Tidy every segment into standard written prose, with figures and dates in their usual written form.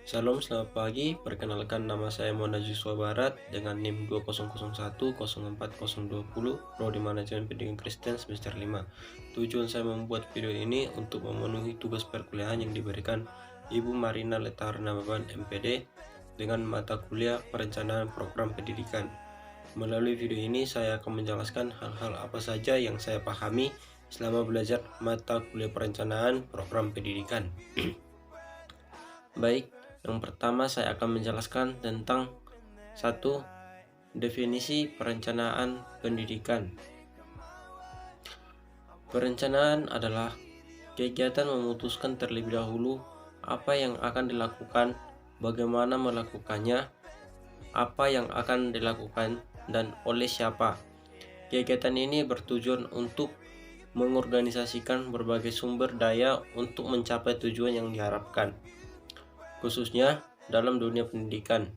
Shalom, selamat pagi. Perkenalkan, nama saya Mona Juswa Barat dengan NIM 20010420, Prodi Manajemen Pendidikan Kristen semester 5. Tujuan saya membuat video ini untuk memenuhi tugas perkuliahan yang diberikan Ibu Marina Letarna Beban MPD dengan mata kuliah Perencanaan Program Pendidikan. Melalui video ini saya akan menjelaskan hal-hal apa saja yang saya pahami selama belajar mata kuliah Perencanaan Program Pendidikan. Baik, yang pertama saya akan menjelaskan tentang satu definisi perencanaan pendidikan. Perencanaan adalah kegiatan memutuskan terlebih dahulu apa yang akan dilakukan, bagaimana melakukannya, apa yang akan dilakukan, dan oleh siapa. Kegiatan ini bertujuan untuk mengorganisasikan berbagai sumber daya untuk mencapai tujuan yang diharapkan. Khususnya dalam dunia pendidikan,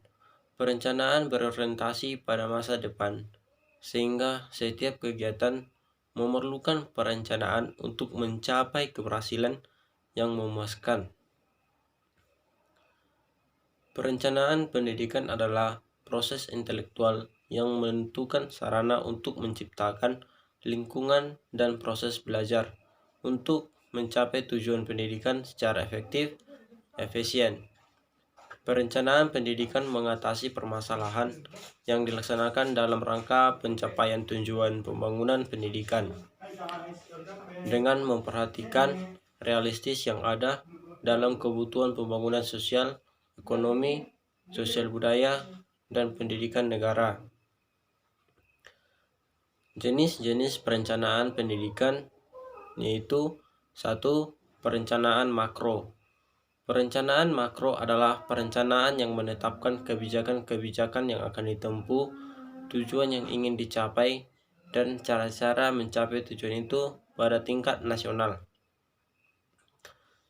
perencanaan berorientasi pada masa depan, sehingga setiap kegiatan memerlukan perencanaan untuk mencapai keberhasilan yang memuaskan. Perencanaan pendidikan adalah proses intelektual yang menentukan sarana untuk menciptakan lingkungan dan proses belajar untuk mencapai tujuan pendidikan secara efektif, efisien. Perencanaan pendidikan mengatasi permasalahan yang dilaksanakan dalam rangka pencapaian tujuan pembangunan pendidikan dengan memperhatikan realistis yang ada dalam kebutuhan pembangunan sosial, ekonomi, sosial budaya, dan pendidikan negara. Jenis-jenis perencanaan pendidikan yaitu 1. Perencanaan makro. Perencanaan makro adalah perencanaan yang menetapkan kebijakan-kebijakan yang akan ditempuh, tujuan yang ingin dicapai, dan cara-cara mencapai tujuan itu pada tingkat nasional.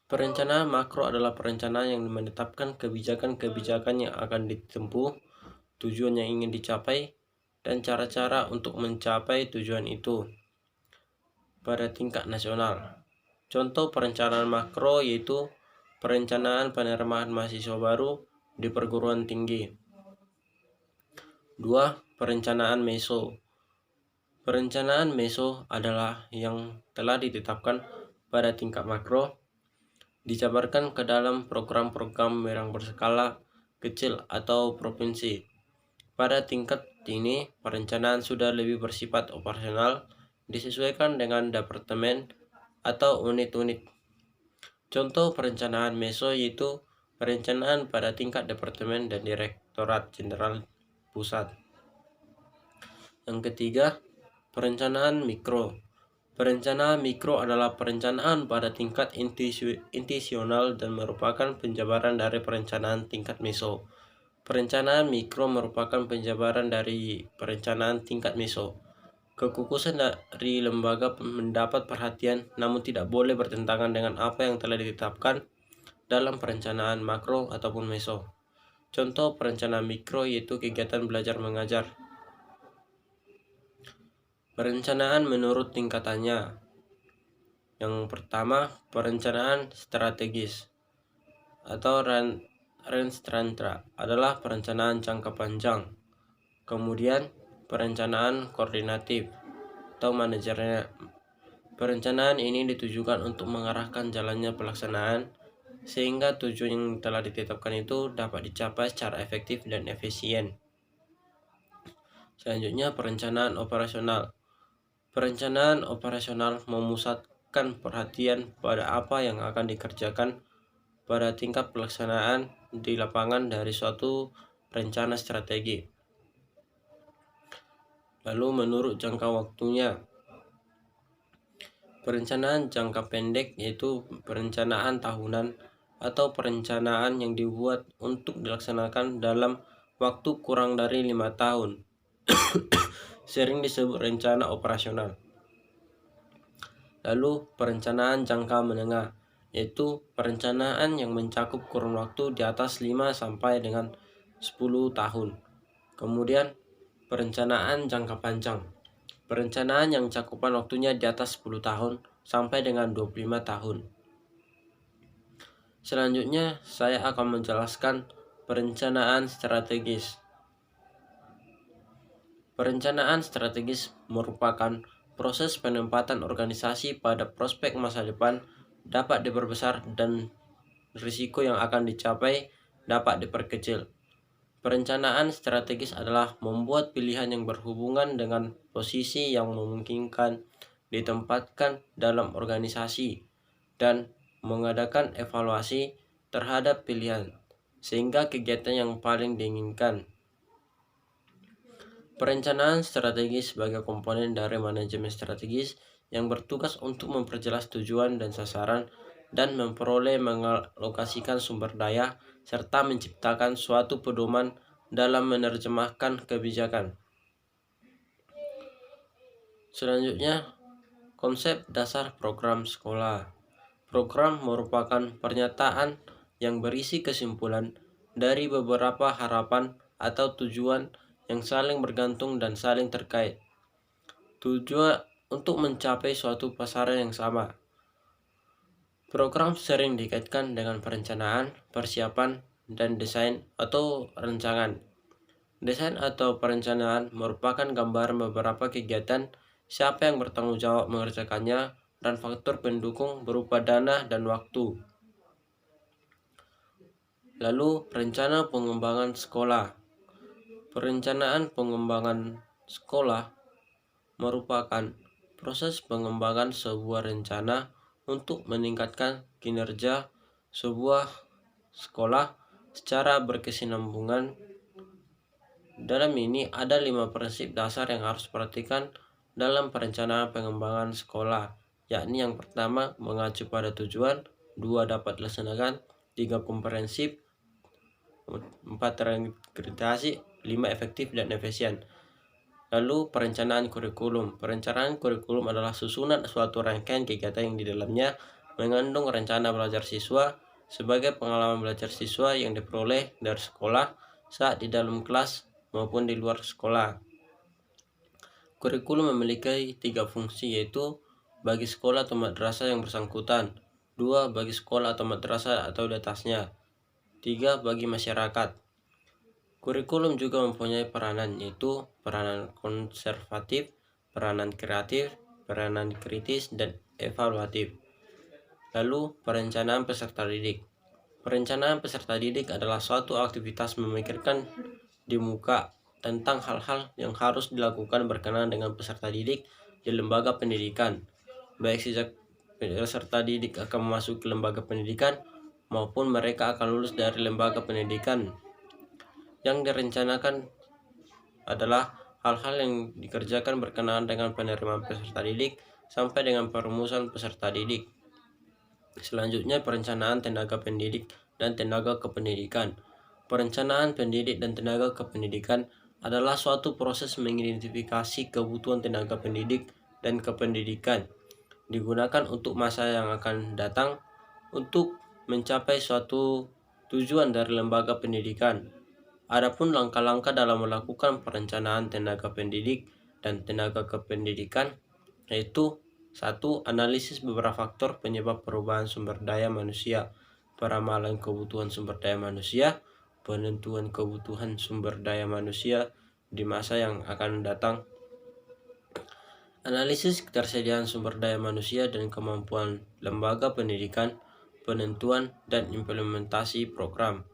Perencanaan makro adalah perencanaan yang menetapkan kebijakan-kebijakan yang akan ditempuh, tujuan yang ingin dicapai, dan cara-cara untuk mencapai tujuan itu pada tingkat nasional. Contoh perencanaan makro yaitu perencanaan penerimaan mahasiswa baru di perguruan tinggi. 2. Perencanaan meso. Perencanaan meso adalah yang telah ditetapkan pada tingkat makro, dijabarkan ke dalam program-program yang berskala kecil atau provinsi. Pada tingkat ini, perencanaan sudah lebih bersifat operasional, disesuaikan dengan departemen atau unit-unit. Contoh perencanaan meso yaitu perencanaan pada tingkat departemen dan direktorat jenderal pusat. Yang ketiga, perencanaan mikro. Perencanaan mikro adalah perencanaan pada tingkat institusional dan merupakan penjabaran dari perencanaan tingkat meso. Perencanaan mikro merupakan penjabaran dari perencanaan tingkat meso. Kekukusan dari lembaga mendapat perhatian, namun tidak boleh bertentangan dengan apa yang telah ditetapkan dalam perencanaan makro ataupun meso. Contoh perencanaan mikro yaitu kegiatan belajar mengajar. Perencanaan menurut tingkatannya. Yang pertama, perencanaan strategis atau Renstrandra adalah perencanaan jangka panjang. Kemudian perencanaan koordinatif atau manajernya. Perencanaan ini ditujukan untuk mengarahkan jalannya pelaksanaan sehingga tujuan yang telah ditetapkan itu dapat dicapai secara efektif dan efisien. Selanjutnya perencanaan operasional. Perencanaan operasional memusatkan perhatian pada apa yang akan dikerjakan pada tingkat pelaksanaan di lapangan dari suatu rencana strategi. Lalu menurut jangka waktunya, perencanaan jangka pendek yaitu perencanaan tahunan atau perencanaan yang dibuat untuk dilaksanakan dalam waktu kurang dari 5 tahun. Sering disebut rencana operasional. Lalu perencanaan jangka menengah yaitu perencanaan yang mencakup kurun waktu di atas 5 sampai dengan 10 tahun. Kemudian perencanaan jangka panjang. Perencanaan yang cakupan waktunya di atas 10 tahun sampai dengan 25 tahun. Selanjutnya, saya akan menjelaskan perencanaan strategis. Perencanaan strategis merupakan proses penempatan organisasi pada prospek masa depan dapat diperbesar dan risiko yang akan dicapai dapat diperkecil. Perencanaan strategis adalah membuat pilihan yang berhubungan dengan posisi yang memungkinkan ditempatkan dalam organisasi dan mengadakan evaluasi terhadap pilihan, sehingga kegiatan yang paling diinginkan. Perencanaan strategis sebagai komponen dari manajemen strategis yang bertugas untuk memperjelas tujuan dan sasaran dan memperoleh mengalokasikan sumber daya serta menciptakan suatu pedoman dalam menerjemahkan kebijakan. Selanjutnya, konsep dasar program sekolah. Program merupakan pernyataan yang berisi kesimpulan dari beberapa harapan atau tujuan yang saling bergantung dan saling terkait. Tujuan untuk mencapai suatu pasaran yang sama. Program sering dikaitkan dengan perencanaan, persiapan, dan desain atau rancangan. Desain atau perencanaan merupakan gambaran beberapa kegiatan, siapa yang bertanggung jawab mengerjakannya, dan faktor pendukung berupa dana dan waktu. Lalu, rencana pengembangan sekolah. Perencanaan pengembangan sekolah merupakan proses pengembangan sebuah rencana untuk meningkatkan kinerja sebuah sekolah secara berkesinambungan. Dalam ini ada 5 prinsip dasar yang harus diperhatikan dalam perencanaan pengembangan sekolah, yakni yang pertama mengacu pada tujuan, 2 dapat dilaksanakan, 3 komprehensif, 4 terintegrasi, 5 efektif dan efisien. Lalu perencanaan kurikulum. Perencanaan kurikulum adalah susunan suatu rangkaian kegiatan yang di dalamnya mengandung rencana belajar siswa sebagai pengalaman belajar siswa yang diperoleh dari sekolah saat di dalam kelas maupun di luar sekolah. Kurikulum memiliki 3 fungsi, yaitu bagi sekolah atau madrasah yang bersangkutan, 2 bagi sekolah atau madrasah atau di atasnya, 3 bagi masyarakat. Kurikulum juga mempunyai peranan, yaitu peranan konservatif, peranan kreatif, peranan kritis, dan evaluatif. Lalu, perencanaan peserta didik. Perencanaan peserta didik adalah suatu aktivitas memikirkan di muka tentang hal-hal yang harus dilakukan berkenaan dengan peserta didik di lembaga pendidikan, baik sejak peserta didik akan memasuki lembaga pendidikan maupun mereka akan lulus dari lembaga pendidikan. Yang direncanakan adalah hal-hal yang dikerjakan berkenaan dengan penerimaan peserta didik sampai dengan perumusan peserta didik. Selanjutnya, perencanaan tenaga pendidik dan tenaga kependidikan. Perencanaan pendidik dan tenaga kependidikan adalah suatu proses mengidentifikasi kebutuhan tenaga pendidik dan kependidikan digunakan untuk masa yang akan datang untuk mencapai suatu tujuan dari lembaga pendidikan. Adapun langkah-langkah dalam melakukan perencanaan tenaga pendidik dan tenaga kependidikan, yaitu 1. Analisis beberapa faktor penyebab perubahan sumber daya manusia, peramalan kebutuhan sumber daya manusia, penentuan kebutuhan sumber daya manusia di masa yang akan datang. Analisis ketersediaan sumber daya manusia dan kemampuan lembaga pendidikan, penentuan dan implementasi program.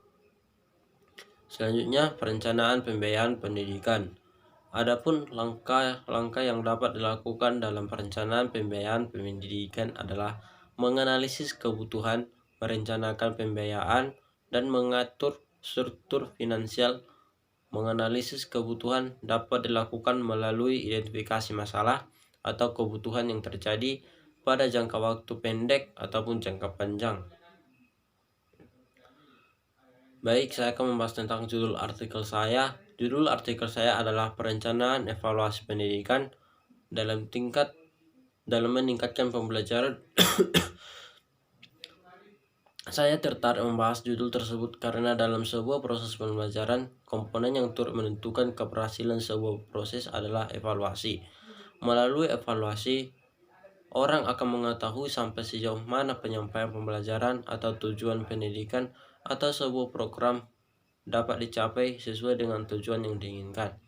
Selanjutnya, perencanaan pembiayaan pendidikan. Adapun langkah-langkah yang dapat dilakukan dalam perencanaan pembiayaan pendidikan adalah menganalisis kebutuhan, merencanakan pembiayaan, dan mengatur struktur finansial. Menganalisis kebutuhan dapat dilakukan melalui identifikasi masalah atau kebutuhan yang terjadi pada jangka waktu pendek ataupun jangka panjang. Baik, saya akan membahas tentang judul artikel saya. Judul artikel saya adalah perencanaan evaluasi pendidikan dalam meningkatkan pembelajaran. Saya tertarik membahas judul tersebut karena dalam sebuah proses pembelajaran, komponen yang turut menentukan keberhasilan sebuah proses adalah evaluasi. Melalui evaluasi, orang akan mengetahui sampai sejauh mana penyampaian pembelajaran atau tujuan pendidikan atau sebuah program dapat dicapai sesuai dengan tujuan yang diinginkan.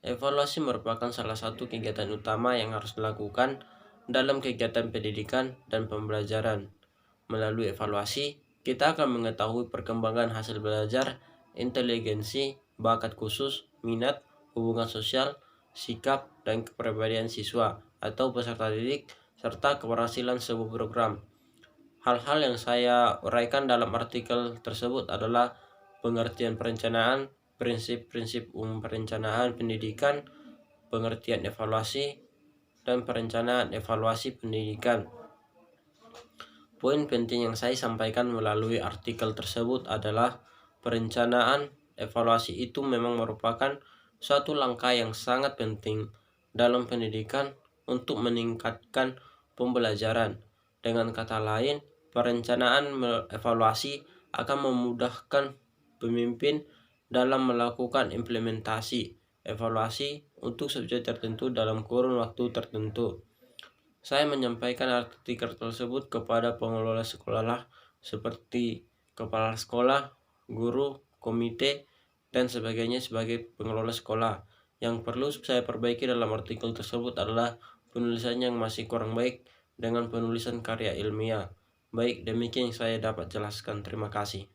Evaluasi merupakan salah satu kegiatan utama yang harus dilakukan dalam kegiatan pendidikan dan pembelajaran. Melalui evaluasi, kita akan mengetahui perkembangan hasil belajar, inteligensi, bakat khusus, minat, hubungan sosial, sikap, dan kepribadian siswa atau peserta didik, serta keberhasilan sebuah program. Hal-hal yang saya uraikan dalam artikel tersebut adalah pengertian perencanaan, prinsip-prinsip umum perencanaan pendidikan, pengertian evaluasi, dan perencanaan evaluasi pendidikan. Poin penting yang saya sampaikan melalui artikel tersebut adalah perencanaan evaluasi itu memang merupakan suatu langkah yang sangat penting dalam pendidikan untuk meningkatkan pembelajaran. Dengan kata lain, perencanaan evaluasi akan memudahkan pemimpin dalam melakukan implementasi evaluasi untuk subjek tertentu dalam kurun waktu tertentu. Saya menyampaikan artikel tersebut kepada pengelola sekolah seperti kepala sekolah, guru, komite, dan sebagainya sebagai pengelola sekolah. Yang perlu saya perbaiki dalam artikel tersebut adalah penulisannya yang masih kurang baik dengan penulisan karya ilmiah. Baik, demikian yang saya dapat jelaskan. Terima kasih.